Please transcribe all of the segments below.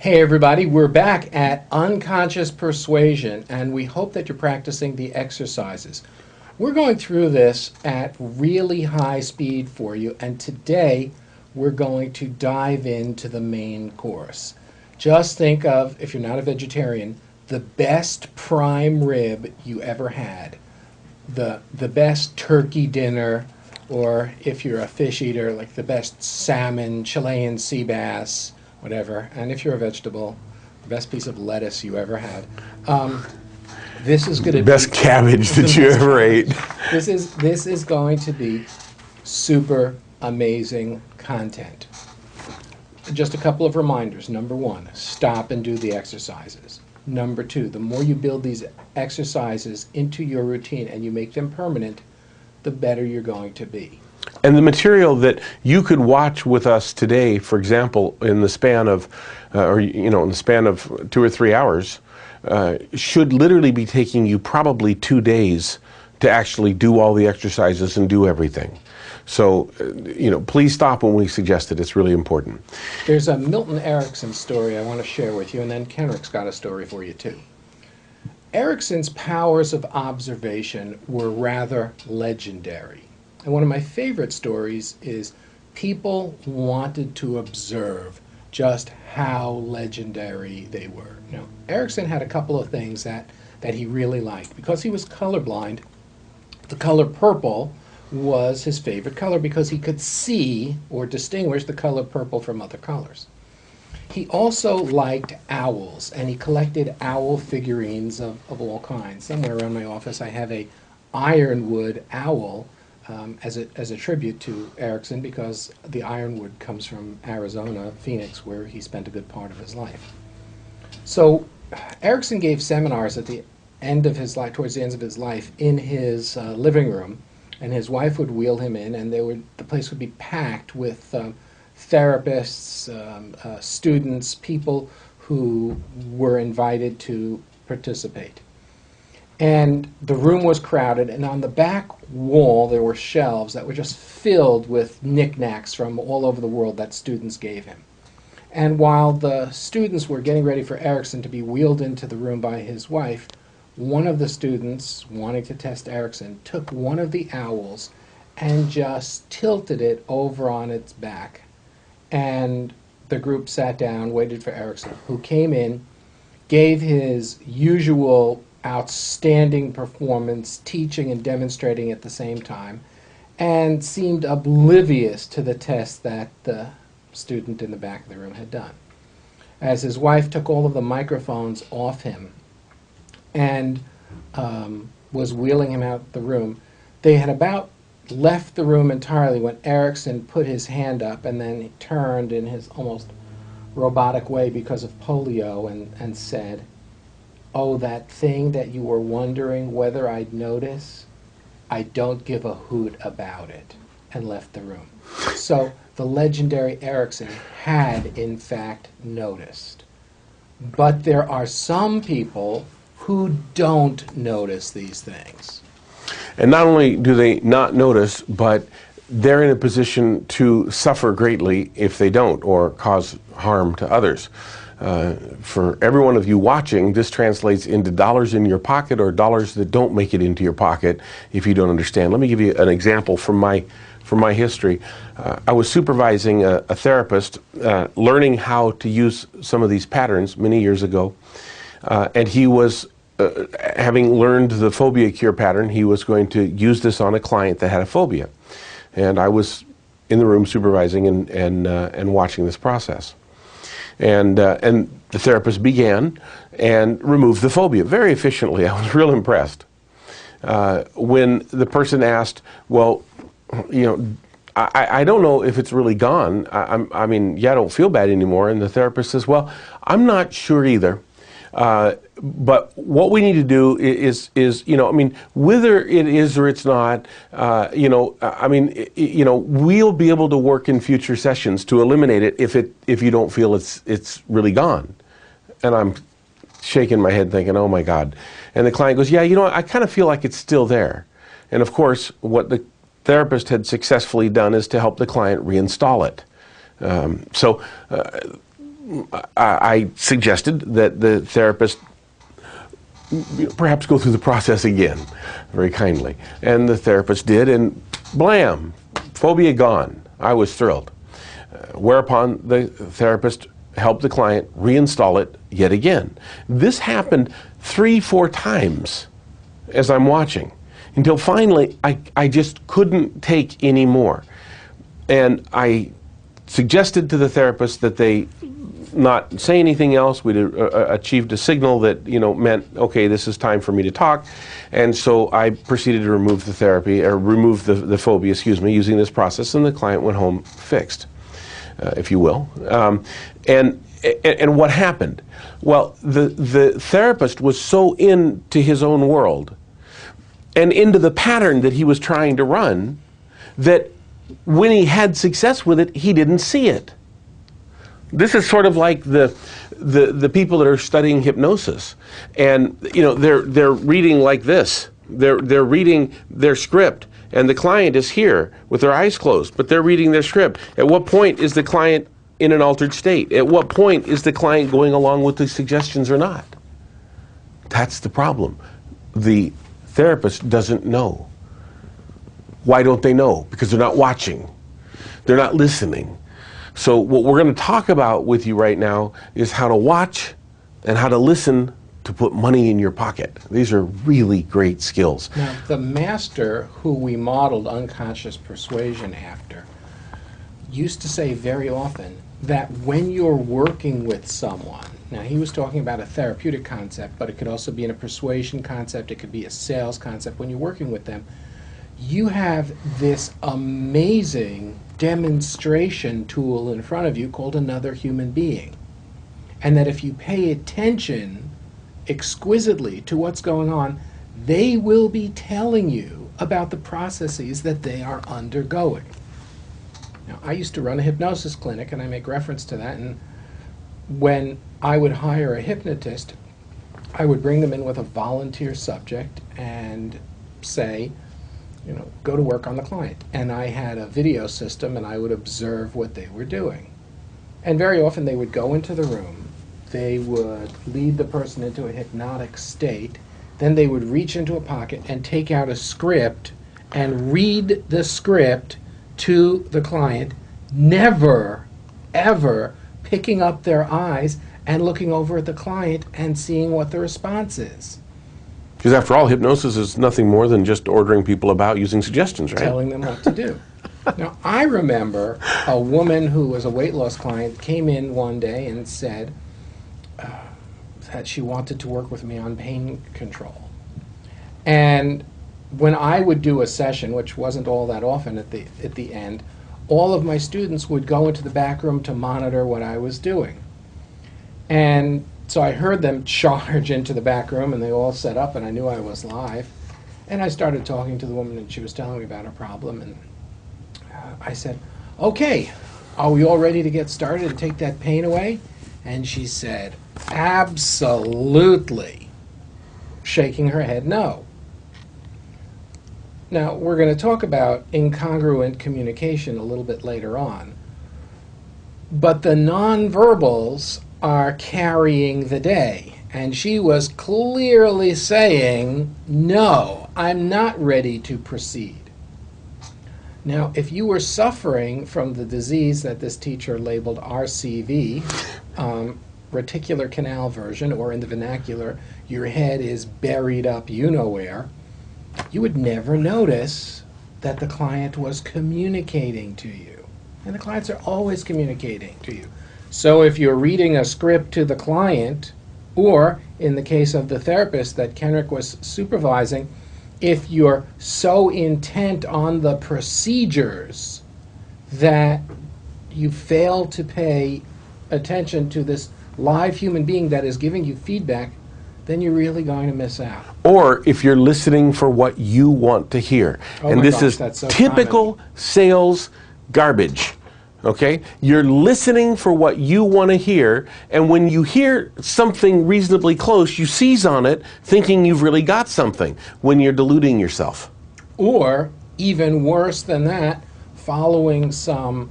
Hey everybody, we're back at Unconscious Persuasion, and we hope that you're practicing the exercises. We're going through this at really high speed for you, and today we're going to dive into the main course. Just think of, if you're not a vegetarian, the best prime rib you ever had, the best turkey dinner, or if you're a fish eater, like the best salmon, Chilean sea bass, whatever. And if you're a vegetable, the best piece of lettuce you ever had. This is going to be best cabbage that you ever ate. This is going to be super amazing content. Just a couple of reminders. Number one, stop and do the exercises. Number two, the more you build these exercises into your routine and you make them permanent, the better you're going to be. And the material that you could watch with us today, for example, in the span of, in the span of 2 or 3 hours, should literally be taking you probably 2 days to actually do all the exercises and do everything. So, please stop when we suggest it. It's really important. There's a Milton Erickson story I want to share with you, and then Kenrick's got a story for you too. Erickson's powers of observation were rather legendary. And one of my favorite stories is people wanted to observe just how legendary they were. Now, Erickson had a couple of things that he really liked. Because he was colorblind, the color purple was his favorite color because he could see or distinguish the color purple from other colors. He also liked owls, and he collected owl figurines of all kinds. Somewhere around my office I have a ironwood owl as a tribute to Erickson, because the ironwood comes from Arizona, Phoenix, where he spent a good part of his life. So Erickson gave seminars at the end of his life, towards the end of his life, in his living room, and his wife would wheel him in, and the place would be packed with therapists, students, people who were invited to participate. And the room was crowded, and on the back wall there were shelves that were just filled with knickknacks from all over the world that students gave him. And while the students were getting ready for Erickson to be wheeled into the room by his wife, one of the students, wanting to test Erickson, took one of the owls and just tilted it over on its back. And the group sat down, waited for Erickson, who came in, gave his usual outstanding performance, teaching and demonstrating at the same time, and seemed oblivious to the test that the student in the back of the room had done. As his wife took all of the microphones off him and was wheeling him out the room, they had about left the room entirely when Erickson put his hand up, and then he turned in his almost robotic way because of polio and said, "Oh, that thing that you were wondering whether I'd notice, I don't give a hoot about it," and left the room. So the legendary Erickson had, in fact, noticed. But there are some people who don't notice these things. And not only do they not notice, but they're in a position to suffer greatly if they don't, or cause harm to others. For every one of you watching, this translates into dollars in your pocket or dollars that don't make it into your pocket if you don't understand. Let me give you an example from my history. I was supervising a therapist learning how to use some of these patterns many years ago, and he was having learned the phobia cure pattern. He was going to use this on a client that had a phobia, and I was in the room supervising and watching this process. And the therapist began and removed the phobia very efficiently. I was real impressed. When the person asked, well, I don't know if it's really gone. I don't feel bad anymore. And the therapist says, well, I'm not sure either. But what we need to do is whether it is or it's not, we'll be able to work in future sessions to eliminate it if you don't feel it's really gone. And I'm shaking my head thinking, oh my God. And the client goes, yeah, I kind of feel like it's still there. And of course, what the therapist had successfully done is to help the client reinstall it. I suggested that the therapist perhaps go through the process again, very kindly. And the therapist did, and blam, phobia gone. I was thrilled. Whereupon the therapist helped the client reinstall it yet again. This happened 3-4 times as I'm watching, until finally I just couldn't take any more. And I suggested to the therapist that they not say anything else. We'd achieved a signal that meant, okay, this is time for me to talk. And so I proceeded to remove the therapy, or remove the phobia, using this process, and the client went home fixed, if you will. And what happened? Well, the therapist was so into his own world and into the pattern that he was trying to run that when he had success with it, he didn't see it. This is sort of like the people that are studying hypnosis, and they're reading like this. They're reading their script, and the client is here with their eyes closed, but they're reading their script. At what point is the client in an altered state? At what point is the client going along with the suggestions or not? That's the problem. The therapist doesn't know. Why don't they know? Because they're not watching. They're not listening. So what we're going to talk about with you right now is how to watch and how to listen to put money in your pocket. These are really great skills. Now, the master who we modeled unconscious persuasion after used to say very often that when you're working with someone, now he was talking about a therapeutic concept, but it could also be in a persuasion concept, it could be a sales concept. When you're working with them, you have this amazing demonstration tool in front of you called another human being. And that if you pay attention exquisitely to what's going on, they will be telling you about the processes that they are undergoing. Now, I used to run a hypnosis clinic, and I make reference to that, and when I would hire a hypnotist, I would bring them in with a volunteer subject and say, go to work on the client. And I had a video system, and I would observe what they were doing. And very often they would go into the room, they would lead the person into a hypnotic state, then they would reach into a pocket and take out a script and read the script to the client, never, ever picking up their eyes and looking over at the client and seeing what the response is. Because after all, hypnosis is nothing more than just ordering people about using suggestions, right? Telling them what to do. Now, I remember a woman who was a weight loss client came in one day and said that she wanted to work with me on pain control. And when I would do a session, which wasn't all that often at the end, all of my students would go into the back room to monitor what I was doing. And so I heard them charge into the back room, and they all set up, and I knew I was live. And I started talking to the woman, and she was telling me about her problem. And I said, okay, are we all ready to get started and take that pain away? And she said, absolutely, shaking her head no. Now, we're going to talk about incongruent communication a little bit later on. But the nonverbals are carrying the day. And she was clearly saying, no, I'm not ready to proceed. Now, if you were suffering from the disease that this teacher labeled RCV, reticular canal version, or in the vernacular, your head is buried up you-know-where, you would never notice that the client was communicating to you. And the clients are always communicating to you. So if you're reading a script to the client, or in the case of the therapist that Kenrick was supervising, if you're so intent on the procedures that you fail to pay attention to this live human being that is giving you feedback, then you're really going to miss out. Or if you're listening for what you want to hear. And this is that's so typical common. Sales garbage. Okay? You're listening for what you want to hear, and when you hear something reasonably close, you seize on it thinking you've really got something when you're deluding yourself. Or, even worse than that, following some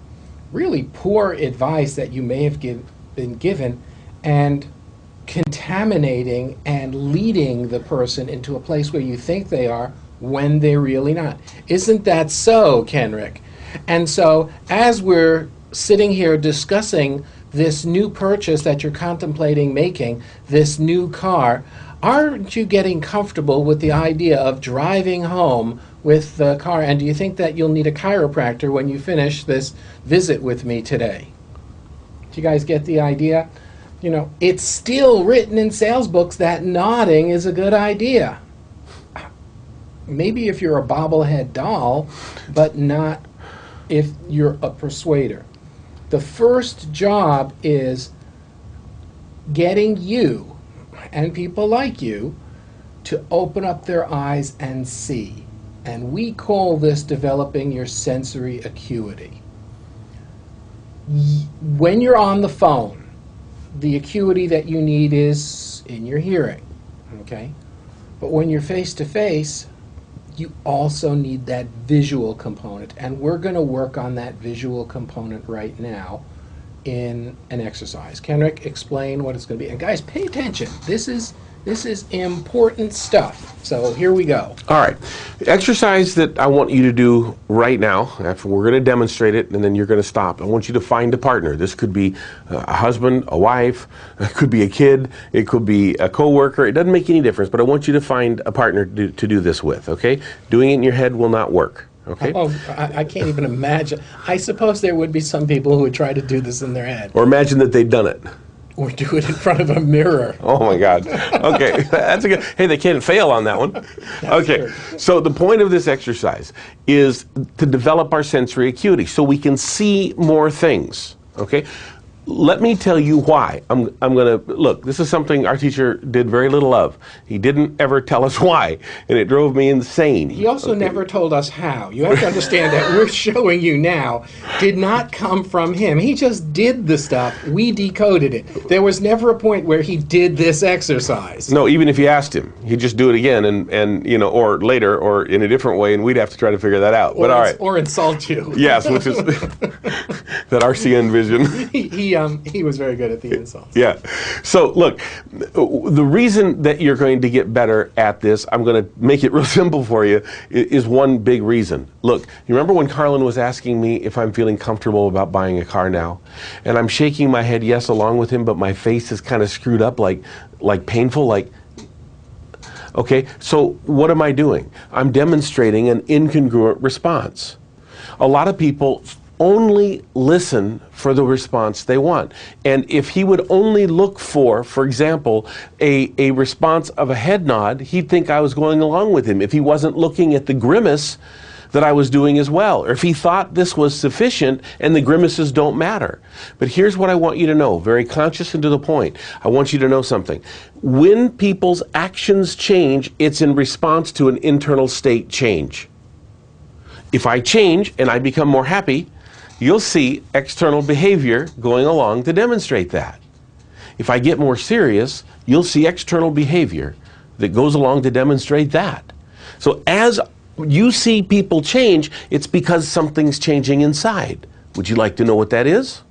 really poor advice that you may have been given and contaminating and leading the person into a place where you think they are when they're really not. Isn't that so, Kenrick? And so as we're sitting here discussing this new purchase that you're contemplating making, this new car, aren't you getting comfortable with the idea of driving home with the car? And do you think that you'll need a chiropractor when you finish this visit with me today? Do you guys get the idea? You know, it's still written in sales books that nodding is a good idea. Maybe if you're a bobblehead doll, but not if you're a persuader. The first job is getting you and people like you to open up their eyes and see. And we call this developing your sensory acuity. When you're on the phone, the acuity that you need is in your hearing, okay? But when you're face to face, you also need that visual component, and we're going to work on that visual component right now in an exercise. Kenrick, explain what it's going to be. And guys, pay attention. This is important stuff. So here we go. All right. The exercise that I want you to do right now, after we're going to demonstrate it, and then you're going to stop. I want you to find a partner. This could be a husband, a wife, it could be a kid, it could be a coworker. It doesn't make any difference, but I want you to find a partner to do this with, okay? Doing it in your head will not work. Okay. Oh, I can't even imagine. I suppose there would be some people who would try to do this in their head. Or imagine that they'd done it. Or do it in front of a mirror. Oh my God. Okay, that's a good. Hey, they can't fail on that one. Okay, so the point of this exercise is to develop our sensory acuity so we can see more things. Okay. Let me tell you why. I'm going to, look, this is something our teacher did very little of. He didn't ever tell us why, and it drove me insane. He also never told us how. You have to understand that we're showing you now did not come from him. He just did the stuff. We decoded it. There was never a point where he did this exercise. No, even if you asked him, he'd just do it again and you know, or later, or in a different way, and we'd have to try to figure that out. But all right. Or insult you. Yes, which is that RCN vision. He was very good at the insults. Yeah. So look, the reason that you're going to get better at this, I'm going to make it real simple for you, is one big reason. Look, you remember when Carlin was asking me if I'm feeling comfortable about buying a car now? And I'm shaking my head yes along with him, but my face is kind of screwed up, like painful, like, okay, so what am I doing? I'm demonstrating an incongruent response. A lot of people only listen for the response they want. And if he would only look for example, a response of a head nod, he'd think I was going along with him. If he wasn't looking at the grimace that I was doing as well, or if he thought this was sufficient and the grimaces don't matter. But here's what I want you to know, very conscious and to the point. I want you to know something. When people's actions change, it's in response to an internal state change. If I change and I become more happy, you'll see external behavior going along to demonstrate that. If I get more serious, you'll see external behavior that goes along to demonstrate that. So as you see people change, it's because something's changing inside. Would you like to know what that is?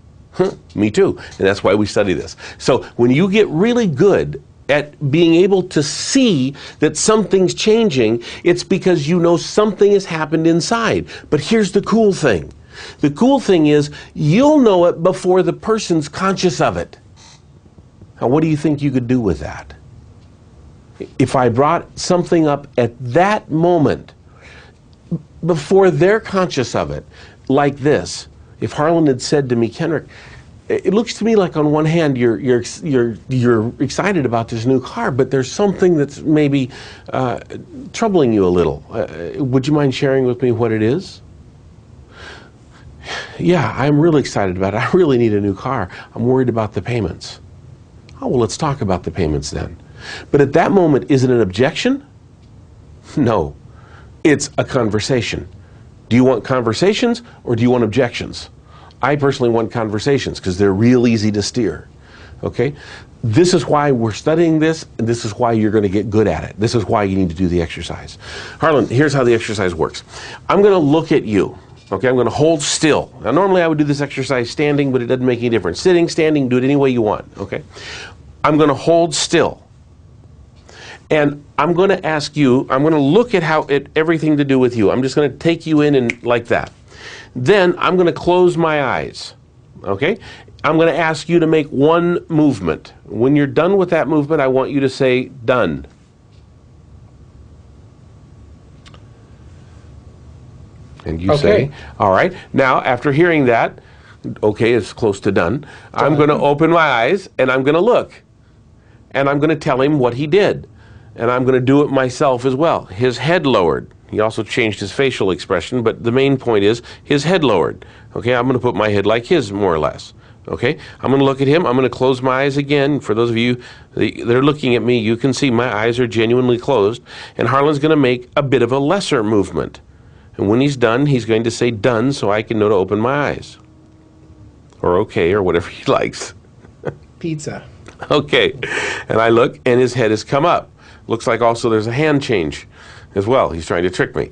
Me too. And that's why we study this. So when you get really good at being able to see that something's changing, it's because you know something has happened inside. But here's the cool thing. The cool thing is, you'll know it before the person's conscious of it. Now, what do you think you could do with that? If I brought something up at that moment, before they're conscious of it, like this. If Harlan had said to me, Kenrick, it looks to me like on one hand you're excited about this new car, but there's something that's maybe troubling you a little. Would you mind sharing with me what it is? Yeah, I'm really excited about it. I really need a new car. I'm worried about the payments. Oh, well, let's talk about the payments then. But at that moment, is it an objection? No. It's a conversation. Do you want conversations or do you want objections? I personally want conversations because they're real easy to steer. Okay? This is why we're studying this, and this is why you're going to get good at it. This is why you need to do the exercise. Harlan, here's how the exercise works. I'm going to look at you. Okay, I'm going to hold still. Now, normally I would do this exercise standing, but it doesn't make any difference. Sitting, standing, do it any way you want. Okay, I'm going to hold still. And I'm going to ask you, I'm going to look at everything to do with you. I'm just going to take you in and like that. Then I'm going to close my eyes. Okay? I'm going to ask you to make one movement. When you're done with that movement, I want you to say, done. And you say, all right. Now, after hearing that, okay, it's close to done. I'm going to open my eyes and I'm going to look. And I'm going to tell him what he did. And I'm going to do it myself as well. His head lowered. He also changed his facial expression, but the main point is his head lowered. Okay, I'm going to put my head like his, more or less. Okay, I'm going to look at him. I'm going to close my eyes again. For those of you that are looking at me, you can see my eyes are genuinely closed. And Harlan's going to make a bit of a lesser movement. And when he's done, he's going to say done so I can know to open my eyes. Or okay, or whatever he likes. Pizza. Okay, and I look, and his head has come up. Looks like also there's a hand change as well. He's trying to trick me.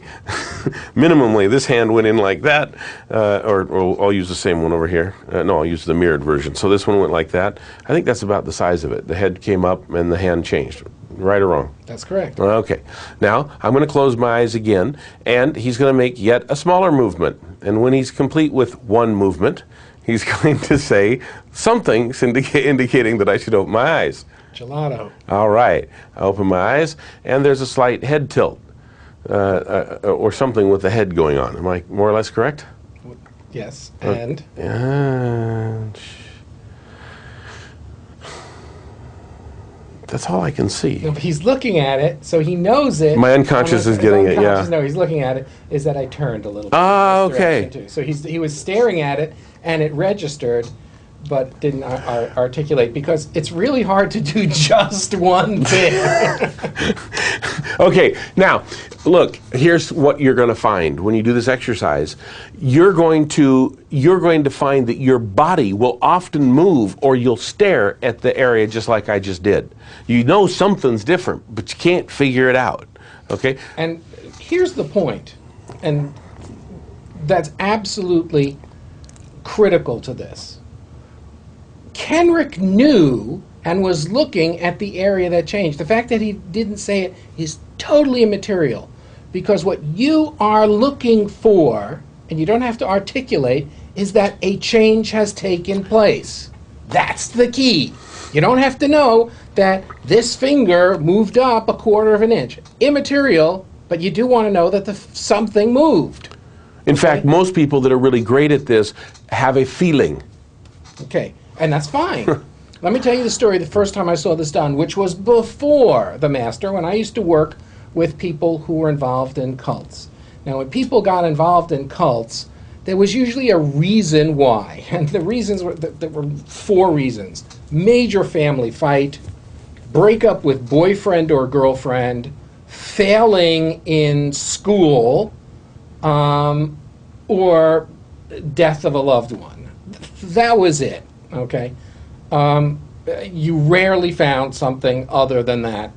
Minimally, this hand went in like that, or I'll use the same one over here. No, I'll use the mirrored version. So this one went like that. I think that's about the size of it. The head came up and the hand changed. Right or wrong? That's correct. Okay. Now, I'm going to close my eyes again, and he's going to make yet a smaller movement. And when he's complete with one movement, he's going to say something indicating that I should open my eyes. Gelato. All right. I open my eyes, and there's a slight head tilt, or something with the head going on. Am I more or less correct? Yes. And? That's all I can see. No, but he's looking at it, so he knows it. My unconscious is getting it, yeah. No, he's looking at it, is that I turned a little bit. Ah, okay. Too. So he was staring at it, and it registered, but didn't articulate, because it's really hard to do just one thing. Okay, now, look, here's what you're going to find when you do this exercise. You're going to find that your body will often move, or you'll stare at the area just like I just did. You know something's different, but you can't figure it out, okay? And here's the point, and that's absolutely critical to this. Kenrick knew and was looking at the area that changed. The fact that he didn't say it is totally immaterial, because what you are looking for, and you don't have to articulate, is that a change has taken place. That's the key. You don't have to know that this finger moved up 1/4 of an inch. Immaterial, but you do want to know that something moved. In fact, most people that are really great at this have a feeling. Okay, and that's fine. Let me tell you the story the first time I saw this done, which was before the master, when I used to work with people who were involved in cults. Now, when people got involved in cults, there was usually a reason why. And the reasons were, there were 4 reasons. Major family fight, breakup with boyfriend or girlfriend, failing in school, or death of a loved one. That was it, okay? You rarely found something other than that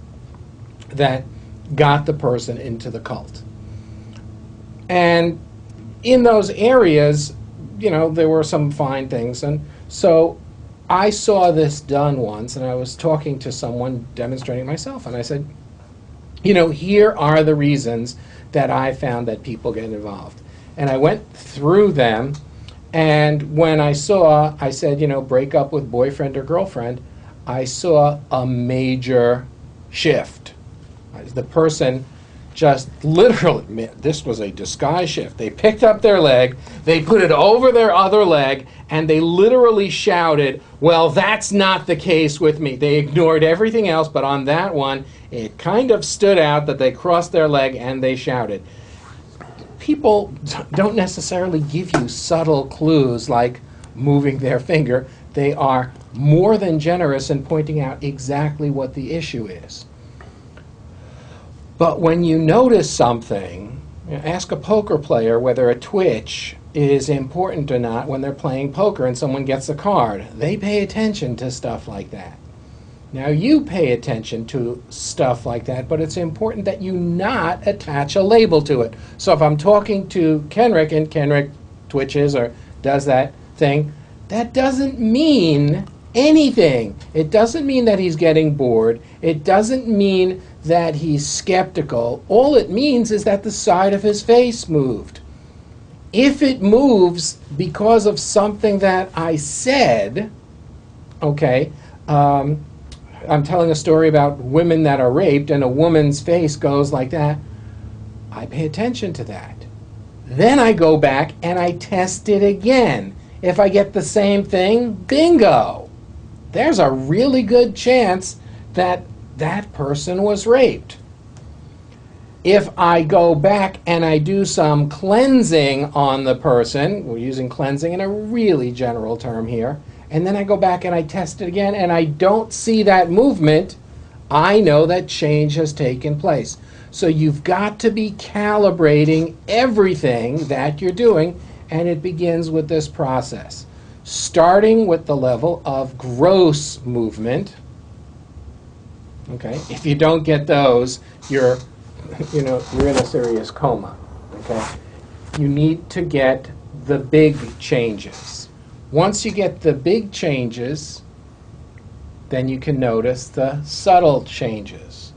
got the person into the cult. And in those areas, you know, there were some fine things. And so I saw this done once, and I was talking to someone demonstrating myself, and I said, you know, here are the reasons that I found that people get involved. And I went through them, and when I said, you know, break up with boyfriend or girlfriend, I saw a major shift. The person just literally, man, this was a disguise shift. They picked up their leg, they put it over their other leg, and they literally shouted, well, that's not the case with me. They ignored everything else, but on that one, it kind of stood out that they crossed their leg and they shouted. People don't necessarily give you subtle clues like moving their finger. They are more than generous in pointing out exactly what the issue is. But when you notice something, you know, ask a poker player whether a twitch is important or not when they're playing poker and someone gets a card. They pay attention to stuff like that. Now, you pay attention to stuff like that, but it's important that you not attach a label to it. So if I'm talking to Kenrick, and Kenrick twitches or does that thing, that doesn't mean anything. It doesn't mean that he's getting bored. It doesn't mean that he's skeptical. All it means is that the side of his face moved. If it moves because of something that I said, okay, I'm telling a story about women that are raped and a woman's face goes like that, I pay attention to that. Then I go back and I test it again. If I get the same thing, bingo! There's a really good chance that that person was raped. If I go back and I do some cleansing on the person, we're using cleansing in a really general term here, and then I go back and I test it again and I don't see that movement, I know that change has taken place. So you've got to be calibrating everything that you're doing, and it begins with this process. Starting with the level of gross movement. Okay, if you don't get those, you're in a serious coma. Okay, you need to get the big changes. Once you get the big changes, then you can notice the subtle changes.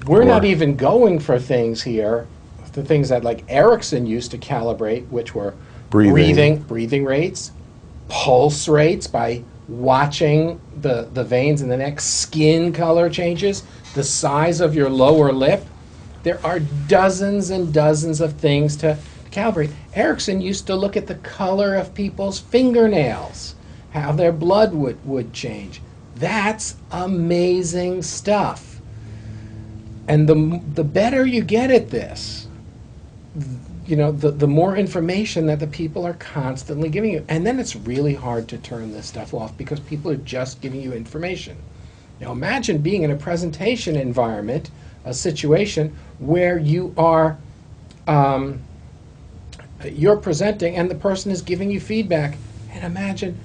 We're not even going for things here, the things that like Erickson used to calibrate, which were breathing rates, pulse rates by watching the veins in the neck, skin color changes, the size of your lower lip. There are dozens and dozens of things to calibrate. Erickson used to look at the color of people's fingernails, how their blood would change. That's amazing stuff. And the better you get at this, the more information that the people are constantly giving you. And then it's really hard to turn this stuff off because people are just giving you information. Now imagine being in a presentation environment, a situation where you are you're presenting and the person is giving you feedback. And imagine,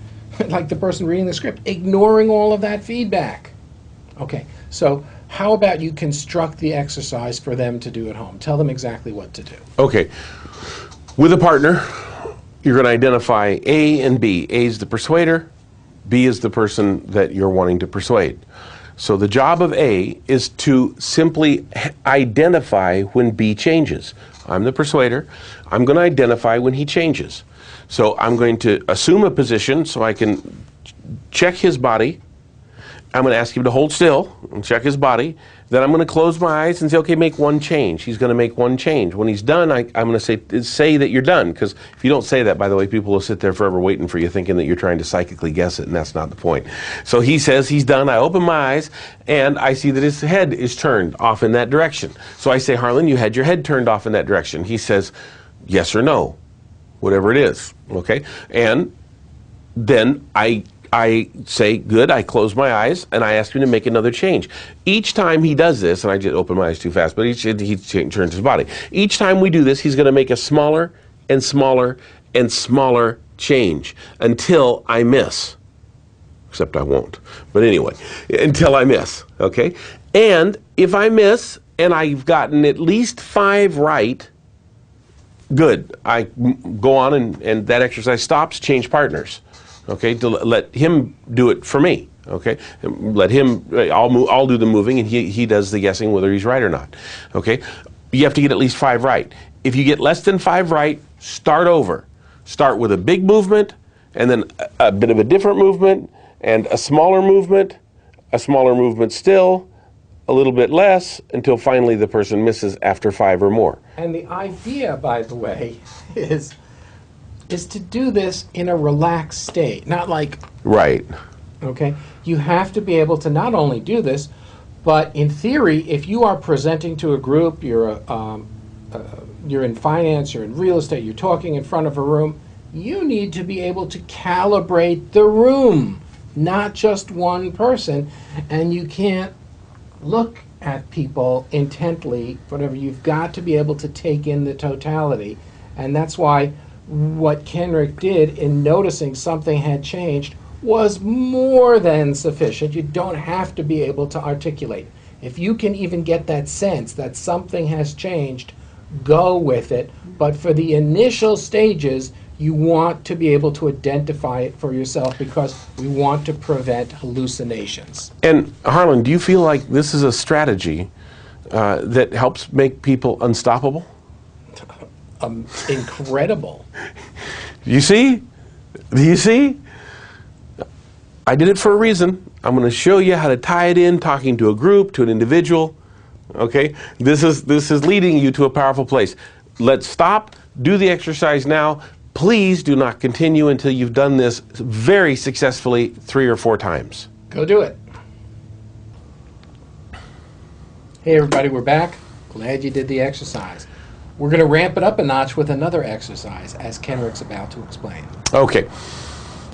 like the person reading the script, ignoring all of that feedback. Okay, so how about you construct the exercise for them to do at home? Tell them exactly what to do. Okay. With a partner, you're going to identify A and B. A is the persuader. B is the person that you're wanting to persuade. So the job of A is to simply identify when B changes. I'm the persuader. I'm going to identify when he changes. So I'm going to assume a position so I can check his body. I'm going to ask him to hold still and check his body. Then I'm going to close my eyes and say, okay, make one change. He's going to make one change. When he's done, I'm going to say that you're done. Because if you don't say that, by the way, people will sit there forever waiting for you thinking that you're trying to psychically guess it, and that's not the point. So he says he's done. I open my eyes, and I see that his head is turned off in that direction. So I say, Harlan, you had your head turned off in that direction. He says, yes or no, whatever it is. Okay? And then I say, good, I close my eyes, and I ask him to make another change. Each time he does this, and I just open my eyes too fast, but he turns his body. Each time we do this, he's going to make a smaller and smaller and smaller change until I miss. Except I won't. But anyway, until I miss, okay? And if I miss, and I've gotten at least 5 right, good. I go on, and that exercise stops, change partners. Okay, to let him do it for me. Okay, let him. I'll do the moving, and he does the guessing whether he's right or not. Okay, you have to get at least 5 right. If you get less than 5 right, start over. Start with a big movement, and then a bit of a different movement, and a smaller movement still, a little bit less, until finally the person misses after 5 or more. And the idea, by the way, is to do this in a relaxed state, not like... Right. Okay? You have to be able to not only do this, but in theory, if you are presenting to a group, you're in finance, you're in real estate, you're talking in front of a room, you need to be able to calibrate the room, not just one person, and you can't look at people intently, whatever. You've got to be able to take in the totality, and that's why what Kenrick did in noticing something had changed was more than sufficient. You don't have to be able to articulate. If you can even get that sense that something has changed, go with it. But for the initial stages, you want to be able to identify it for yourself because we want to prevent hallucinations. And Harlan, do you feel like this is a strategy that helps make people unstoppable? Incredible. You see? Do you see? I did it for a reason. I'm going to show you how to tie it in, talking to a group, to an individual. Okay? This is leading you to a powerful place. Let's stop, do the exercise now. Please do not continue until you've done this very successfully 3 or 4 times. Go do it. Hey everybody, we're back. Glad you did the exercise. We're going to ramp it up a notch with another exercise, as Kenrick's about to explain. Okay.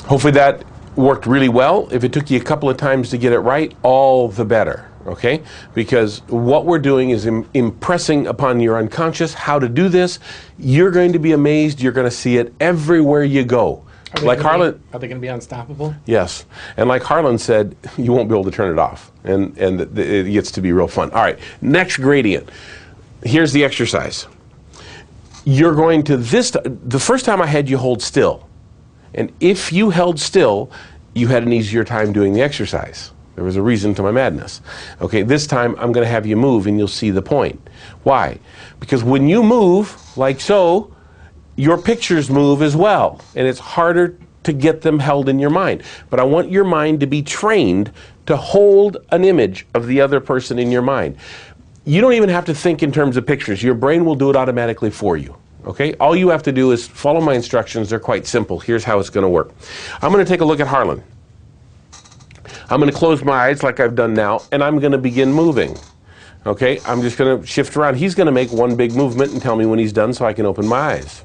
Hopefully that worked really well. If it took you a couple of times to get it right, all the better. Okay? Because what we're doing is impressing upon your unconscious how to do this. You're going to be amazed. You're going to see it everywhere you go. Like Harlan, are they going to be unstoppable? Yes. And like Harlan said, you won't be able to turn it off. And it gets to be real fun. All right. Next gradient. Here's the exercise. You're going to the first time I had you hold still. And if you held still, you had an easier time doing the exercise. There was a reason to my madness. Okay, this time I'm going to have you move and you'll see the point. Why? Because when you move, like so, your pictures move as well. And it's harder to get them held in your mind. But I want your mind to be trained to hold an image of the other person in your mind. You don't even have to think in terms of pictures. Your brain will do it automatically for you. Okay? All you have to do is follow my instructions. They're quite simple. Here's how it's going to work. I'm going to take a look at Harlan. I'm going to close my eyes like I've done now, and I'm going to begin moving. Okay? I'm just going to shift around. He's going to make one big movement and tell me when he's done so I can open my eyes.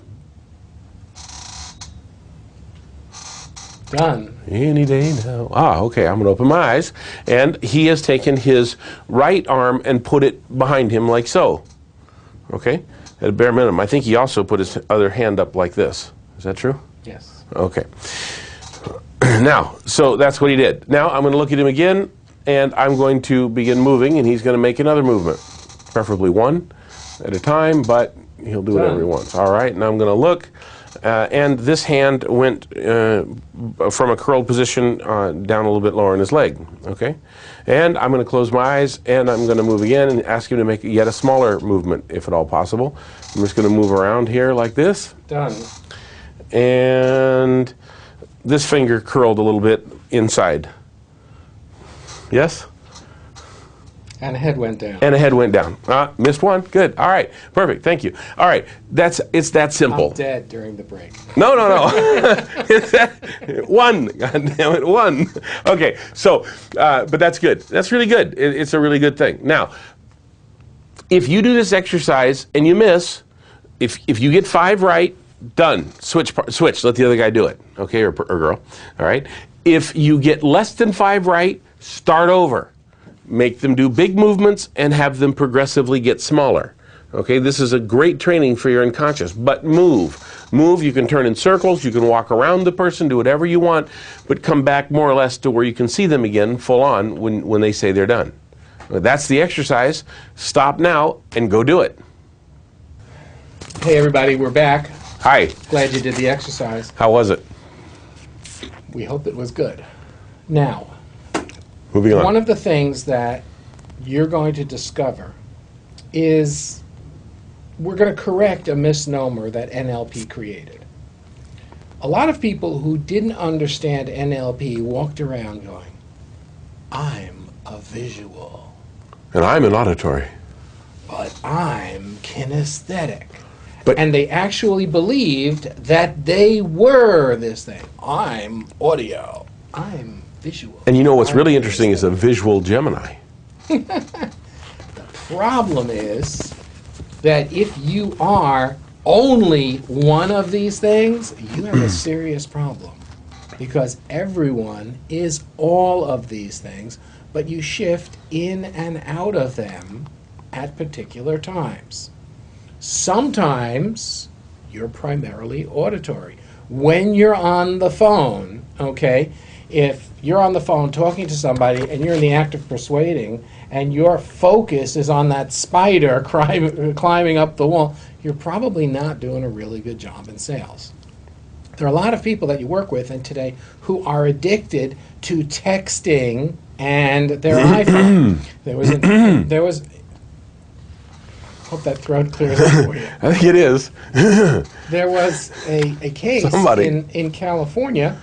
Done. Any day now. Okay, I'm going to open my eyes. And he has taken his right arm and put it behind him like so. Okay? At a bare minimum. I think he also put his other hand up like this. Is that true? Yes. Okay. Now, so that's what he did. Now I'm going to look at him again, and I'm going to begin moving, and he's going to make another movement. Preferably one at a time, but he'll do it every once. All right, now I'm going to look. And this hand went from a curled position down a little bit lower in his leg, okay? And I'm going to close my eyes, and I'm going to move again and ask him to make yet a smaller movement, if at all possible. I'm just going to move around here like this. Done. And this finger curled a little bit inside. Yes? And a head went down. And a head went down. Missed one? Good. All right. Perfect. Thank you. All right. It's that simple. I'm dead during the break. No. It's that, one. God damn it. One. Okay. So, but that's good. That's really good. It's a really good thing. Now, if you do this exercise and you miss, if you get 5 right, done. Switch. Let the other guy do it. Okay, or girl. All right. If you get less than 5 right, start over. Make them do big movements and have them progressively get smaller. Okay, this is a great training for your unconscious, but move. Move, you can turn in circles, you can walk around the person, do whatever you want, but come back more or less to where you can see them again full on when they say they're done. That's the exercise. Stop now and go do it. Hey everybody, we're back. Hi. Glad you did the exercise. How was it? We hope it was good. Now, moving on. One of the things that you're going to discover is we're going to correct a misnomer that NLP created. A lot of people who didn't understand NLP walked around going, I'm a visual. And I'm an auditory. But I'm kinesthetic. And they actually believed that they were this thing. I'm audio. I'm visual. And you know what's really interesting is a visual Gemini. The problem is that if you are only one of these things, you have a serious problem. Because everyone is all of these things, but you shift in and out of them at particular times. Sometimes you're primarily auditory. When you're on the phone, okay, if you're on the phone talking to somebody and you're in the act of persuading and your focus is on that spider climbing up the wall, you're probably not doing a really good job in sales. There are a lot of people that you work with and today who are addicted to texting and their iPhone. There was hope that throat clears up for you. I think it is. There was a case in California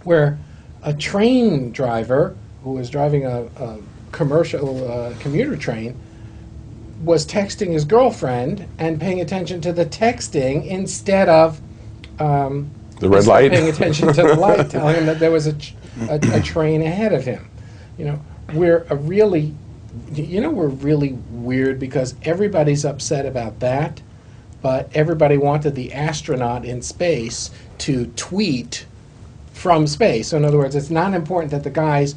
where a train driver who was driving a commercial commuter train was texting his girlfriend and paying attention to the texting instead of the red light, paying attention to the light, telling him that there was a train ahead of him. We're really weird because everybody's upset about that, but everybody wanted the astronaut in space to tweet from space. So in other words, it's not important that the guy's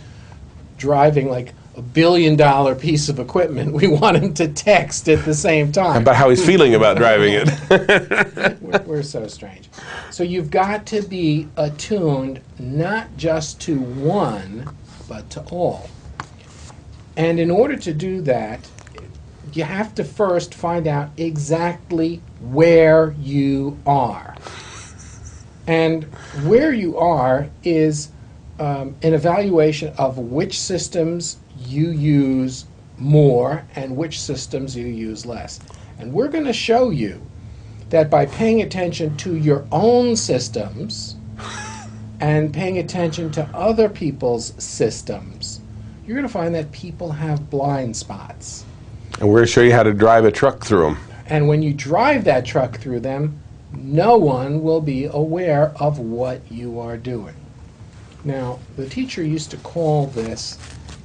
driving like $1 billion piece of equipment. We want him to text at the same time. about how he's feeling about driving it. We're so strange. So you've got to be attuned not just to one, but to all. And in order to do that, you have to first find out exactly where you are. And where you are is an evaluation of which systems you use more and which systems you use less. And we're going to show you that by paying attention to your own systems and paying attention to other people's systems, you're going to find that people have blind spots. And we're going to show you how to drive a truck through them. And when you drive that truck through them, no one will be aware of what you are doing. Now, the teacher used to call this,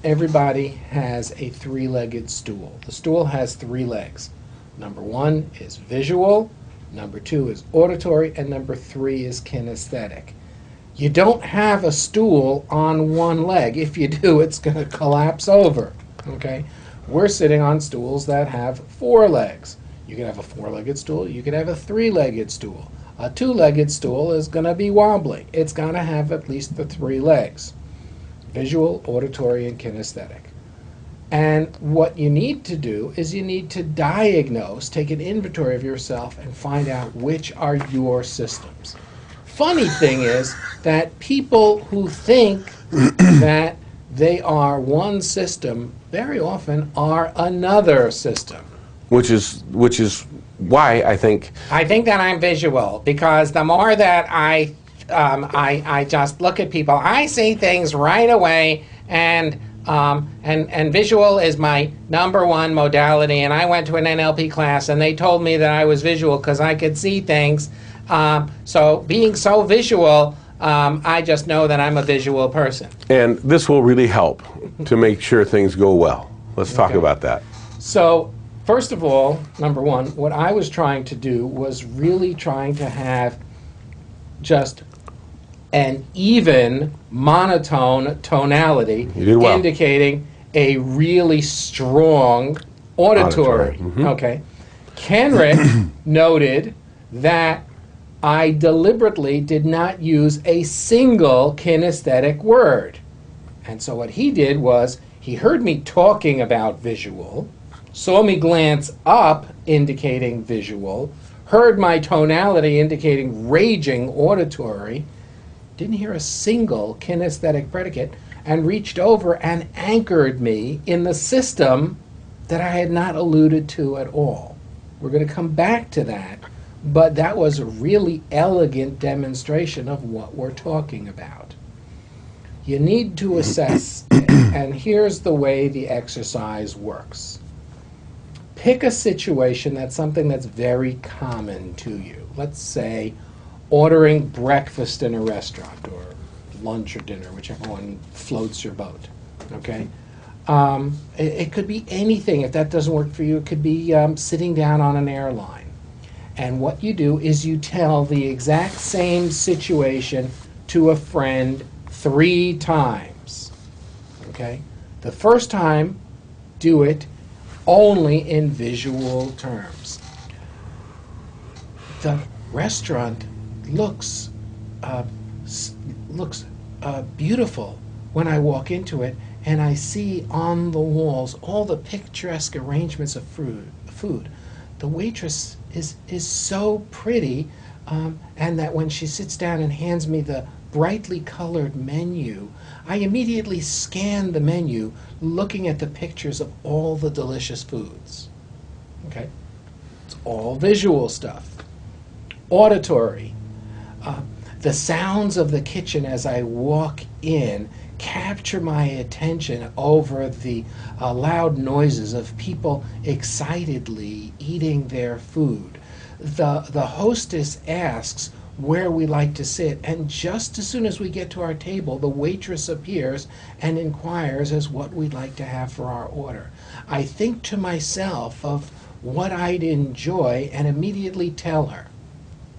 everybody has a three-legged stool. The stool has three legs. Number one is visual, number two is auditory, and number three is kinesthetic. You don't have a stool on one leg. If you do, it's going to collapse over. Okay? We're sitting on stools that have four legs. You can have a four-legged stool. You can have a three-legged stool. A two-legged stool is going to be wobbly. It's going to have at least the three legs: visual, auditory, and kinesthetic. And what you need to do is you need to diagnose, take an inventory of yourself, and find out which are your systems. Funny thing is that people who think that they are one system very often are another system. Which is why I think that I'm visual, because the more that I just look at people, I see things right away, and visual is my number one modality. And I went to an NLP class, and they told me that I was visual because I could see things. So being so visual, I just know that I'm a visual person. And this will really help to make sure things go well. Let's talk about that. So first of all, number one, what I was trying to do was really trying to have just an even monotone tonality, You did well. indicating a really strong auditory. Mm-hmm. Okay. Kenrick noted that I deliberately did not use a single kinesthetic word. And so what he did was he heard me talking about visual, saw me glance up indicating visual, heard my tonality indicating raging auditory, didn't hear a single kinesthetic predicate, and reached over and anchored me in the system that I had not alluded to at all. We're going to come back to that, but that was a really elegant demonstration of what we're talking about. You need to assess, and here's the way the exercise works. Pick a situation that's something that's very common to you. Let's say ordering breakfast in a restaurant, or lunch or dinner, whichever one floats your boat. Okay? It could be anything. If that doesn't work for you, it could be sitting down on an airline. And what you do is you tell the exact same situation to a friend 3 times. Okay? The first time, do it only in visual terms. The restaurant looks beautiful when I walk into it and I see on the walls all the picturesque arrangements of food. The waitress is so pretty, and that when she sits down and hands me the brightly colored menu, I immediately scan the menu looking at the pictures of all the delicious foods. Okay? It's all visual stuff. Auditory. The sounds of the kitchen as I walk in capture my attention over the loud noises of people excitedly eating their food. The hostess asks where we like to sit, and just as soon as we get to our table, the waitress appears and inquires as what we'd like to have for our order. I think to myself of what I'd enjoy and immediately tell her.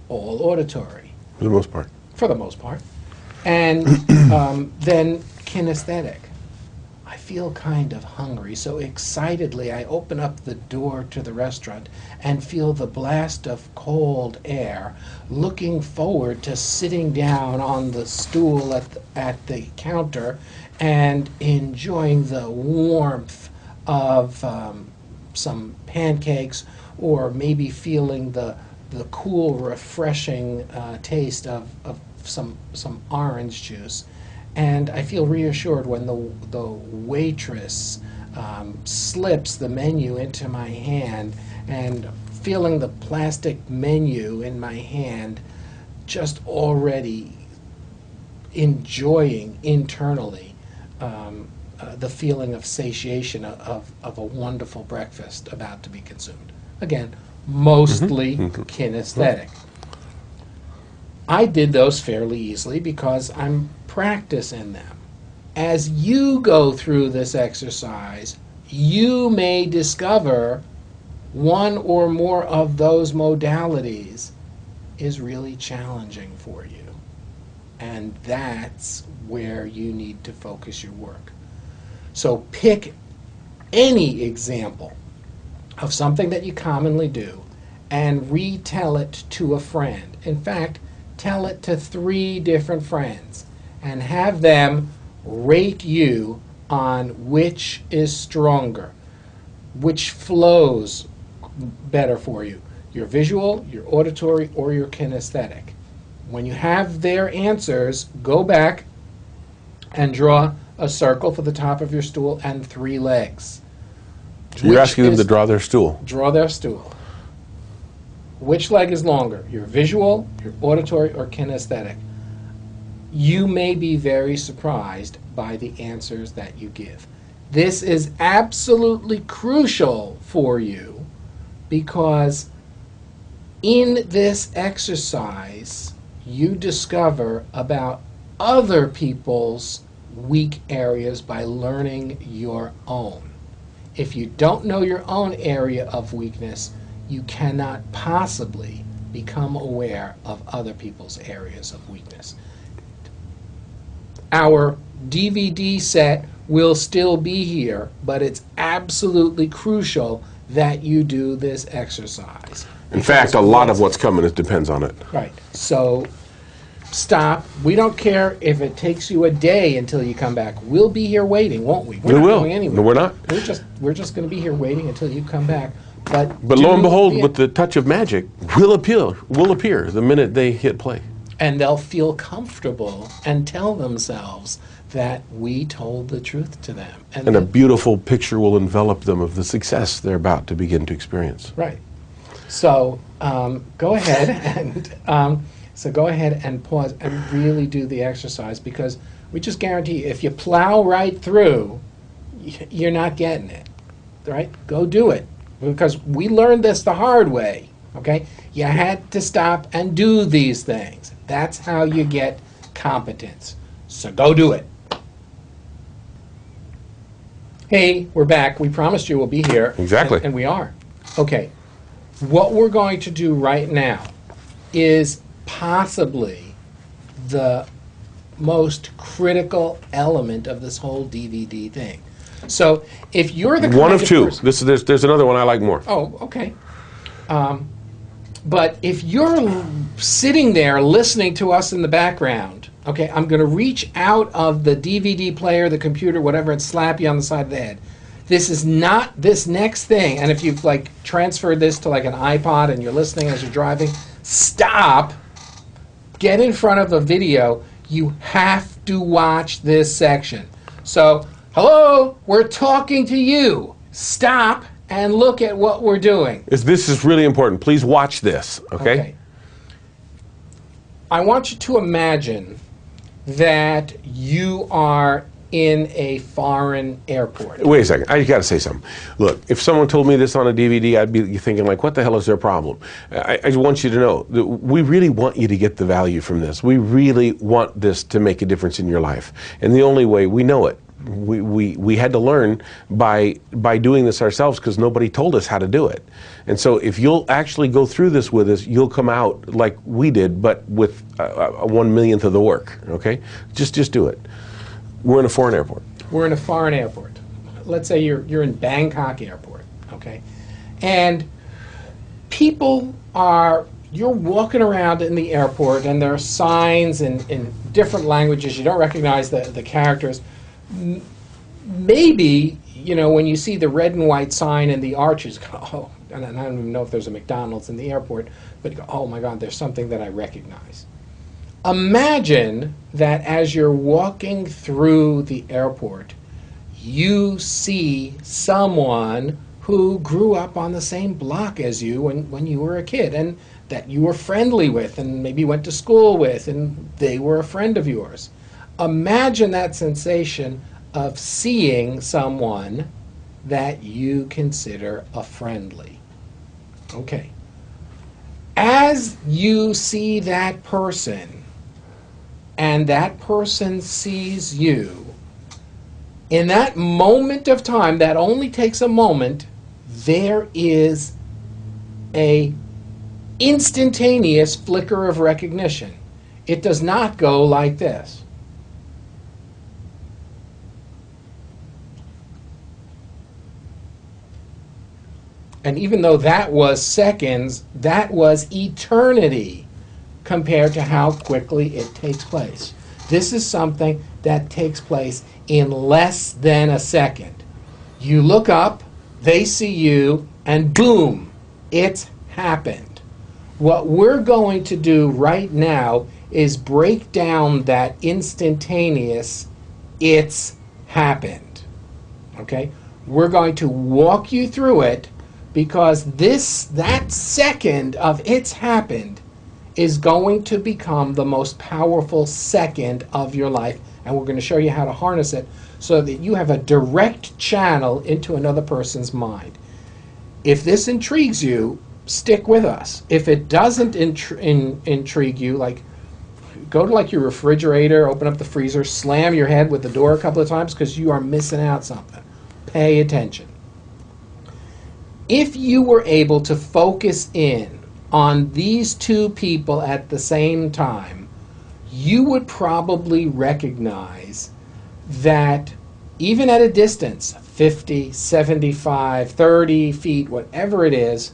All auditory. For the most part. For the most part. And then kinesthetic. I feel kind of hungry, so excitedly I open up the door to the restaurant and feel the blast of cold air, looking forward to sitting down on the stool at the counter and enjoying the warmth of some pancakes, or maybe feeling the cool, refreshing taste of some orange juice. And I feel reassured when the waitress slips the menu into my hand, and feeling the plastic menu in my hand, just already enjoying internally the feeling of satiation of a wonderful breakfast about to be consumed. Again, mostly kinesthetic. I did those fairly easily because I'm practicing them. As you go through this exercise, you may discover one or more of those modalities is really challenging for you. And that's where you need to focus your work. So pick any example of something that you commonly do and retell it to a friend. In fact, tell it to 3 different friends and have them rate you on which is stronger, which flows better for you, your visual, your auditory, or your kinesthetic. When you have their answers, go back and draw a circle for the top of your stool and 3 legs. So you're asking them to draw their stool. Draw their stool. Which leg is longer, your visual, your auditory, or kinesthetic? You may be very surprised by the answers that you give. This is absolutely crucial for you because in this exercise, you discover about other people's weak areas by learning your own. If you don't know your own area of weakness, you cannot possibly become aware of other people's areas of weakness. Our DVD set will still be here, but it's absolutely crucial that you do this exercise. In fact, a lot of what's coming depends on it. Right. So stop. We don't care if it takes you a day until you come back. We'll be here waiting, won't we? We will. Not going anywhere. No, we're not. We're just going to be here waiting until you come back. But lo and behold, with the touch of magic, will appear the minute they hit play. And they'll feel comfortable and tell themselves that we told the truth to them. And a beautiful picture will envelop them of the success they're about to begin to experience. Right. So go ahead and pause and really do the exercise, because we just guarantee you, if you plow right through, you're not getting it. Right? Go do it. Because we learned this the hard way. Okay? You had to stop and do these things. That's how you get competence. So go do it. Hey, we're back. We promised you we'll be here. Exactly. And we are. Okay. What we're going to do right now is possibly the most critical element of this whole DVD thing. So if you're the kind one of two. person, There's another one I like more. Oh, okay. But if you're sitting there listening to us in the background, Okay, I'm going to reach out of the DVD player, the computer, whatever, and slap you on the side of the head. This is not this next thing. And if you've like transferred this to like an iPod and you're listening as you're driving, stop. Get in front of a video. You have to watch this section. So, hello, we're talking to you. Stop and look at what we're doing. This is really important. Please watch this, okay? I want you to imagine that you are in a foreign airport. Wait a second. I got to say something. Look, if someone told me this on a DVD, I'd be thinking, like, what the hell is their problem? I want you to know that we really want you to get the value from this. We really want this to make a difference in your life. And the only way we know it, we had to learn by doing this ourselves because nobody told us how to do it. And so if you'll actually go through this with us, you'll come out like we did, but with a 1/1,000,000th of the work, okay? Just do it. We're in a foreign airport. We're in a foreign airport. Let's say you're in Bangkok airport, okay? And you're walking around in the airport and there are signs in different languages. You don't recognize the characters. Maybe, when you see the red and white sign and the arches, oh, and I don't even know if there's a McDonald's in the airport, but you go, oh my God, there's something that I recognize. Imagine that as you're walking through the airport, you see someone who grew up on the same block as you when you were a kid and that you were friendly with and maybe went to school with and they were a friend of yours. Imagine that sensation of seeing someone that you consider a friendly. Okay. As you see that person and that person sees you, in that moment of time, that only takes a moment, there is a instantaneous flicker of recognition. It does not go like this. And even though that was seconds, that was eternity compared to how quickly it takes place. This is something that takes place in less than a second. You look up, they see you, and boom, it's happened. What we're going to do right now is break down that instantaneous it's happened. Okay? We're going to walk you through it because that second of it's happened is going to become the most powerful second of your life, and we're going to show you how to harness it so that you have a direct channel into another person's mind. If this intrigues you, stick with us. If it doesn't intrigue you, like go to like your refrigerator, open up the freezer, slam your head with the door a couple of times because you are missing out something. Pay attention. If you were able to focus in on these two people at the same time, you would probably recognize that even at a distance, 50, 75, 30 feet, whatever it is,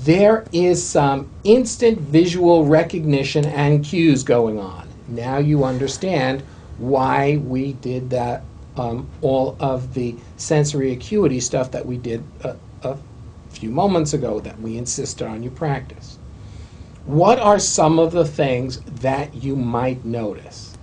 there is some instant visual recognition and cues going on. Now you understand why we did that, all of the sensory acuity stuff that we did a few moments ago that we insisted on you practice. What are some of the things that you might notice?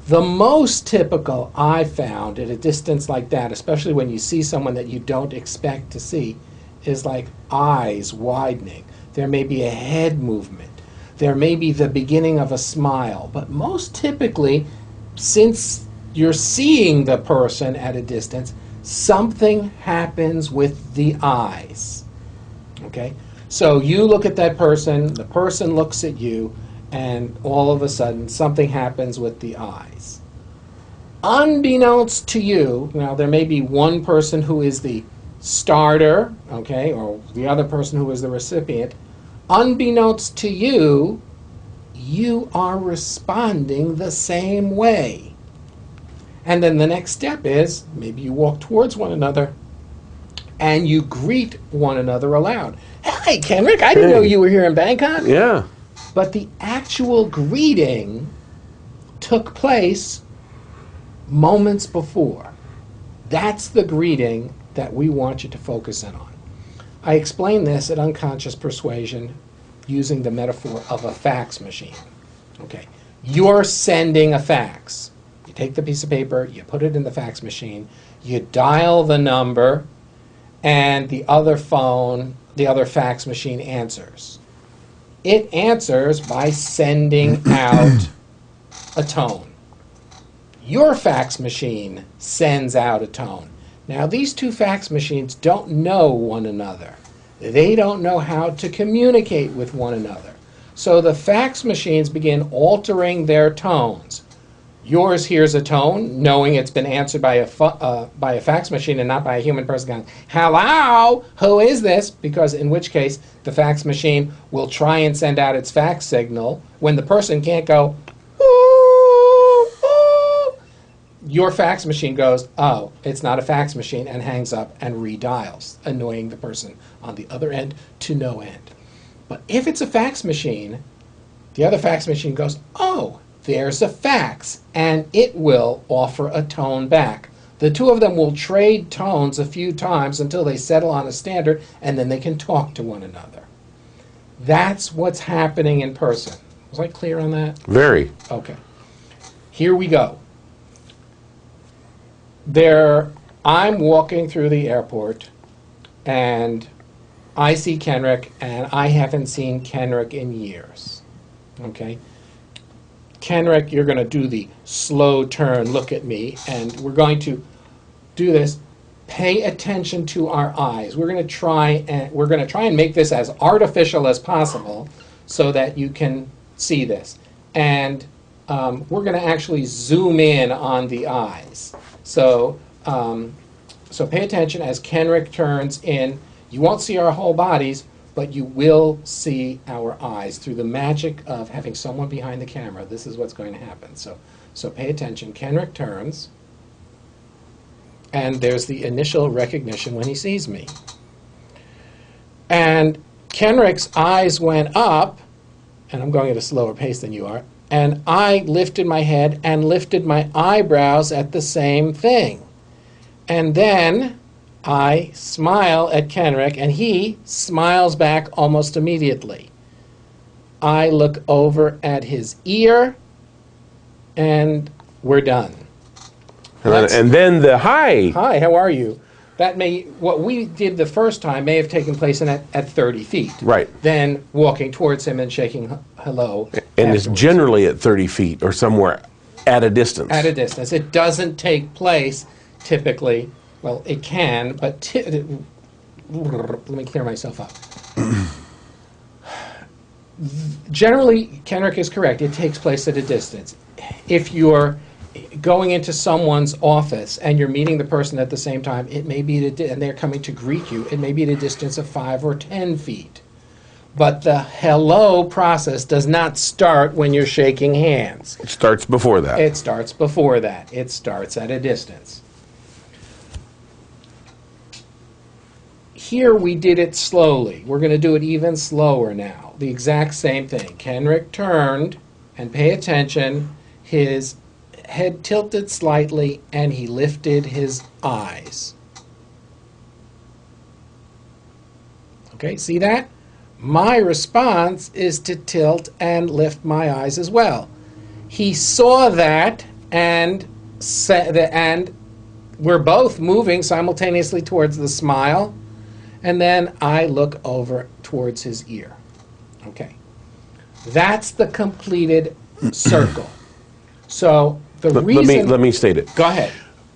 The most typical I found at a distance like that, especially when you see someone that you don't expect to see, is like eyes widening. There may be a head movement. There may be the beginning of a smile. But most typically, since you're seeing the person at a distance, something happens with the eyes. Okay? So you look at that person, the person looks at you, and all of a sudden something happens with the eyes. Unbeknownst to you, now there may be one person who is the starter, okay, or the other person who is the recipient. Unbeknownst to you, you are responding the same way. And then the next step is maybe you walk towards one another and you greet one another aloud. Hey, Kenrick, I didn't know you were here in Bangkok. Yeah. But the actual greeting took place moments before. That's the greeting that we want you to focus in on. I explain this at Unconscious Persuasion using the metaphor of a fax machine. Okay, you're sending a fax. You take the piece of paper, you put it in the fax machine, you dial the number, and the other fax machine answers. It answers by sending out a tone. Your fax machine sends out a tone. Now, these two fax machines don't know one another. They don't know how to communicate with one another. So the fax machines begin altering their tones. Yours hears a tone, knowing it's been answered by a fax machine and not by a human person going, "Hello, who is this?" Because in which case, the fax machine will try and send out its fax signal when the person can't go, "Ooh, ooh." Your fax machine goes, "Oh, it's not a fax machine," and hangs up and redials, annoying the person on the other end to no end. But if it's a fax machine, the other fax machine goes, "Oh, there's a fax," and it will offer a tone back. The two of them will trade tones a few times until they settle on a standard, and then they can talk to one another. That's what's happening in person. Was I clear on that? Very. Okay. Here we go. I'm walking through the airport, and I see Kenrick, and I haven't seen Kenrick in years. Okay? Kenrick, you're going to do the slow turn, look at me, and we're going to do this. Pay attention to our eyes. We're going to try and make this as artificial as possible so that you can see this. And we're going to actually zoom in on the eyes. So pay attention as Kenrick turns in. You won't see our whole bodies, but you will see our eyes through the magic of having someone behind the camera. This is what's going to happen. So pay attention. Kenrick turns, and there's the initial recognition when he sees me. And Kenrick's eyes went up, and I'm going at a slower pace than you are, and I lifted my head and lifted my eyebrows at the same thing. And then I smile at Kenrick, and he smiles back almost immediately. I look over at his ear, and we're done. And then the hi. Hi, how are you? What we did the first time may have taken place at 30 feet. Right. Then walking towards him and shaking hello. And it's generally at 30 feet or somewhere at a distance. At a distance. It doesn't take place typically. Well, it can, but let me clear myself up. Generally, Kenrick is correct. It takes place at a distance. If you're going into someone's office and you're meeting the person at the same time, it may be and they're coming to greet you, it may be at a distance of 5 or 10 feet. But the hello process does not start when you're shaking hands. It starts before that. It starts before that. It starts at a distance. Here we did it slowly. We're going to do it even slower now. The exact same thing. Kenrick turned, and pay attention, his head tilted slightly, and he lifted his eyes. Okay, see that? My response is to tilt and lift my eyes as well. He saw that, and we're both moving simultaneously towards the smile. And then I look over towards his ear. Okay. That's the completed circle. So the reason... Let me state it. Go ahead.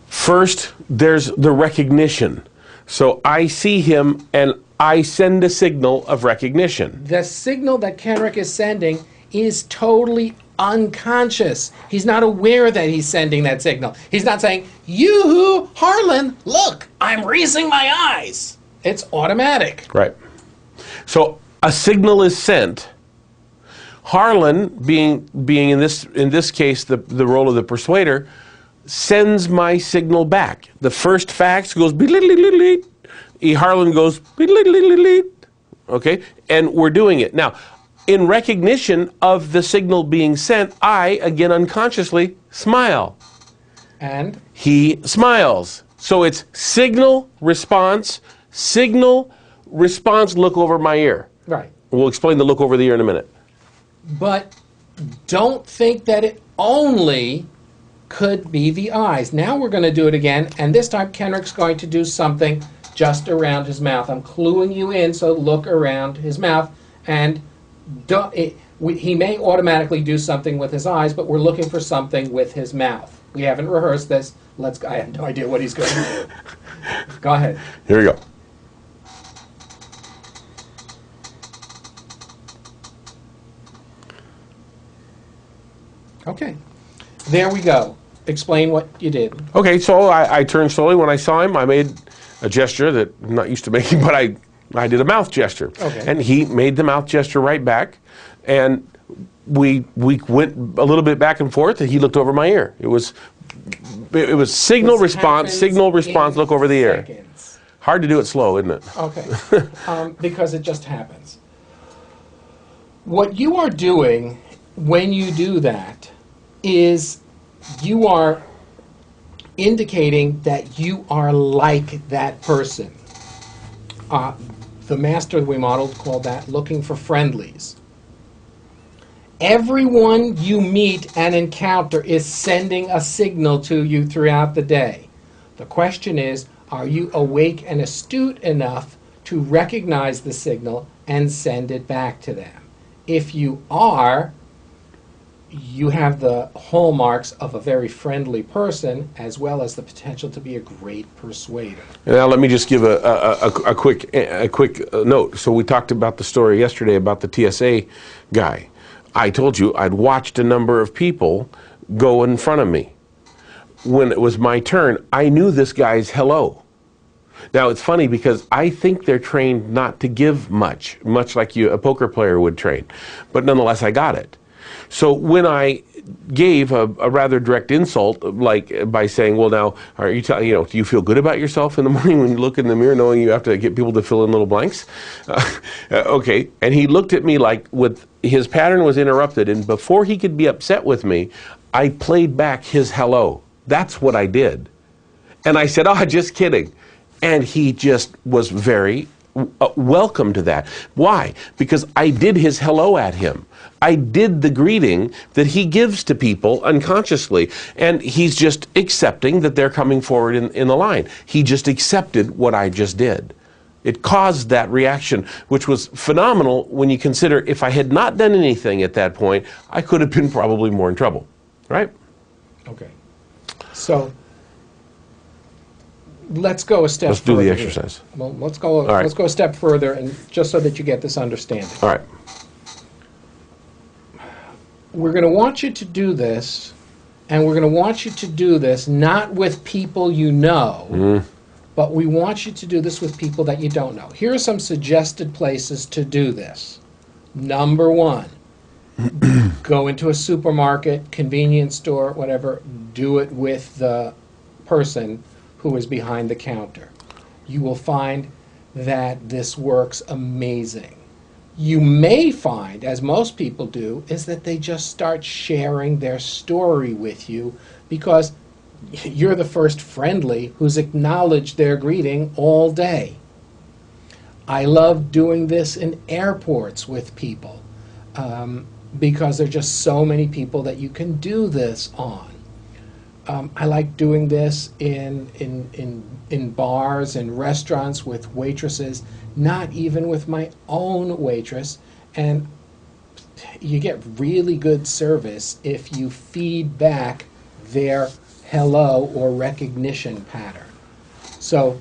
First, there's the recognition. So I see him, and I send a signal of recognition. The signal that Kenrick is sending is totally unconscious. He's not aware that he's sending that signal. He's not saying, "Yoo-hoo, Harlan, look, I'm raising my eyes." It's automatic. Right. So a signal is sent. Harlan, being in this case the role of the persuader, sends my signal back. The first fax goes Harlan goes okay, and we're doing it now. in recognition of the signal being sent, I, again unconsciously, smile. And? He smiles. So it's signal, response, look over my ear. Right. We'll explain the look over the ear in a minute. But don't think that it only could be the eyes. Now we're going to do it again, and this time Kenrick's going to do something just around his mouth. I'm cluing you in, so look around his mouth, and he may automatically do something with his eyes, but we're looking for something with his mouth. We haven't rehearsed this. I have no idea what he's going to do. Go ahead. Here we go. Okay. There we go. Explain what you did. Okay, so I turned slowly. When I saw him, I made a gesture that I'm not used to making, but I did a mouth gesture. Okay. And he made the mouth gesture right back, and we went a little bit back and forth, and he looked over my ear. It was signal, response, look over the ear. Seconds. Hard to do it slow, isn't it? Okay. Because it just happens. What you are doing when you do that is you are indicating that you are like that person. The master we modeled called that looking for friendlies. Everyone you meet and encounter is sending a signal to you throughout the day. The question is, are you awake and astute enough to recognize the signal and send it back to them? If you are, you have the hallmarks of a very friendly person, as well as the potential to be a great persuader. Now let me just give a quick note. So we talked about the story yesterday about the TSA guy. I told you I'd watched a number of people go in front of me. When it was my turn, I knew this guy's hello. Now it's funny because I think they're trained not to give much like a poker player would train. But nonetheless, I got it. So when I gave a rather direct insult, like by saying, well, now, are you do you feel good about yourself in the morning when you look in the mirror knowing you have to get people to fill in little blanks? Okay. And he looked at me like his pattern was interrupted, and before he could be upset with me, I played back his hello. That's what I did. And I said, oh, just kidding. And he just was very welcome to that. Why? Because I did his hello at him. I did the greeting that he gives to people unconsciously, and he's just accepting that they're coming forward in the line. He just accepted what I just did. It caused that reaction, which was phenomenal when you consider if I had not done anything at that point, I could have been probably more in trouble, right? Okay. So let's go a step further. Let's do the exercise. Here. Well, let's go a step further, and just so that you get this understanding. All right. We're going to want you to do this, and we're going to want you to do this not with people you know, but we want you to do this with people that you don't know. Here are some suggested places to do this. Number one, go into a supermarket, convenience store, whatever, do it with the person who is behind the counter. You will find that this works amazing. You may find, as most people do, is that they just start sharing their story with you because you're the first friendly who's acknowledged their greeting all day. I love doing this in airports with people because there are just so many people that you can do this on. I like doing this in bars and restaurants with waitresses, not even with my own waitress, and you get really good service if you feed back their hello or recognition pattern. So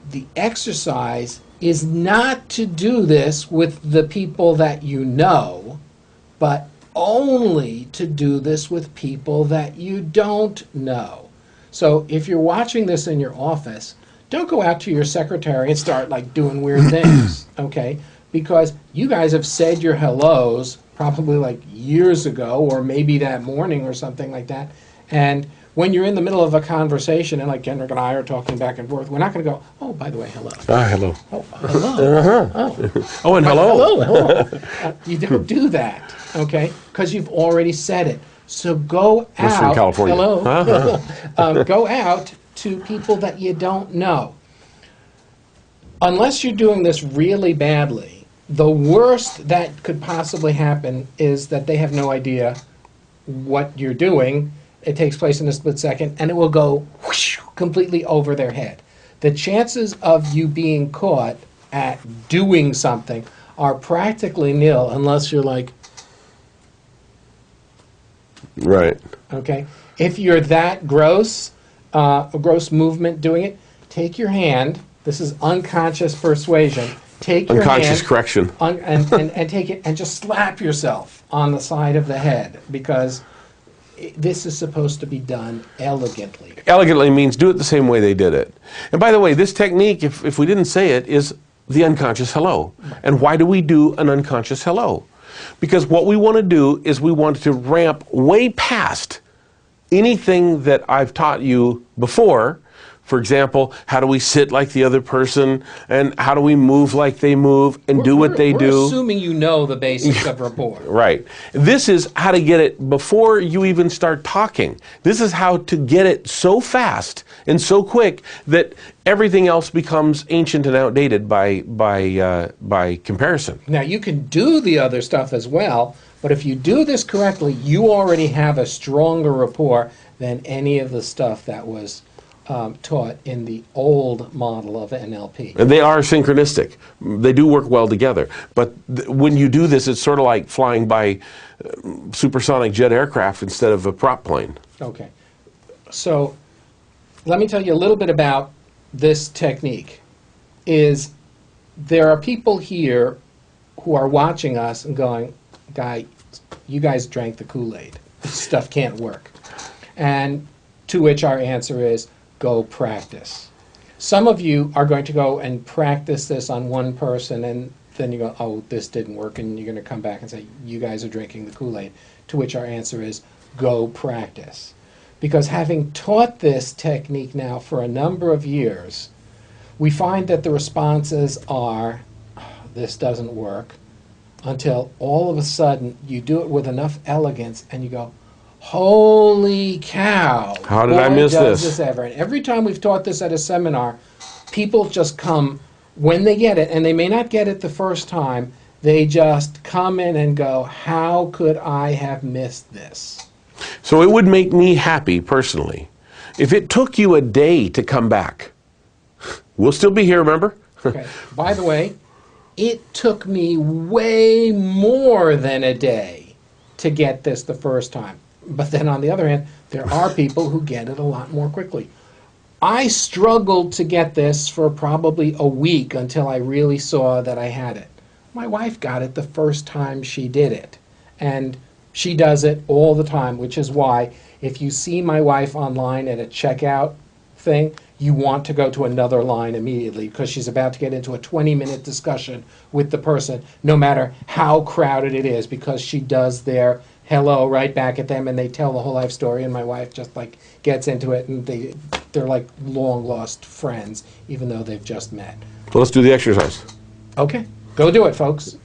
the exercise is not to do this with the people that you know, but only to do this with people that you don't know. So if you're watching this in your office, don't go out to your secretary and start like doing weird things, okay? Because you guys have said your hellos probably like years ago or maybe that morning or something like that. And when you're in the middle of a conversation and like Kendrick and I are talking back and forth, we're not going to go, oh, by the way, hello. Hello. Oh, hello. Oh, and hello. Hello. You don't do that, okay? Because you've already said it. So go Western out. California. Hello. Go out to people that you don't know. Unless you're doing this really badly, the worst that could possibly happen is that they have no idea what you're doing. It takes place in a split second, and it will go whoosh, completely over their head. The chances of you being caught at doing something are practically nil unless you're like, Right. okay? If you're that gross, a gross movement doing it, take your hand. This is unconscious persuasion. Take your Unconscious hand, correction. and take it and just slap yourself on the side of the head, because this is supposed to be done elegantly. Elegantly means do it the same way they did it. And by the way, this technique, if we didn't say it, is the unconscious hello. And why do we do an unconscious hello? Because what we want to do is we want to ramp way past anything that I've taught you before. For example, how do we sit like the other person, and how do we move like they move and do what they do? We're assuming you know the basics of rapport. Right. This is how to get it before you even start talking. This is how to get it so fast and so quick that everything else becomes ancient and outdated by comparison. Now, you can do the other stuff as well, but if you do this correctly, you already have a stronger rapport than any of the stuff that was taught in the old model of NLP. And they are synchronistic. They do work well together. But when you do this, it's sort of like flying by supersonic jet aircraft instead of a prop plane. Okay. So let me tell you a little bit about this technique. There are people here who are watching us and going, you guys drank the Kool-Aid. This stuff can't work. And to which our answer is, go practice. Some of you are going to go and practice this on one person, and then you go, oh, this didn't work, and you're going to come back and say, you guys are drinking the Kool-Aid. To which our answer is, go practice. Because having taught this technique now for a number of years, we find that the responses are, this doesn't work, until all of a sudden you do it with enough elegance and you go, holy cow. How did I miss does this? Ever. And every time we've taught this at a seminar, people just come, when they get it, and they may not get it the first time, they just come in and go, how could I have missed this? So it would make me happy personally if it took you a day to come back. We'll still be here, remember? Okay. By the way, it took me way more than a day to get this the first time. But then on the other hand, there are people who get it a lot more quickly. I struggled to get this for probably a week until I really saw that I had it. My wife got it the first time she did it. And she does it all the time, which is why if you see my wife online at a checkout thing, you want to go to another line immediately because she's about to get into a 20-minute discussion with the person, no matter how crowded it is, because she does their hello right back at them and they tell the whole life story, and my wife just like gets into it, and they're like long lost friends even though they've just met. Well, let's do the exercise. Okay, go do it, folks.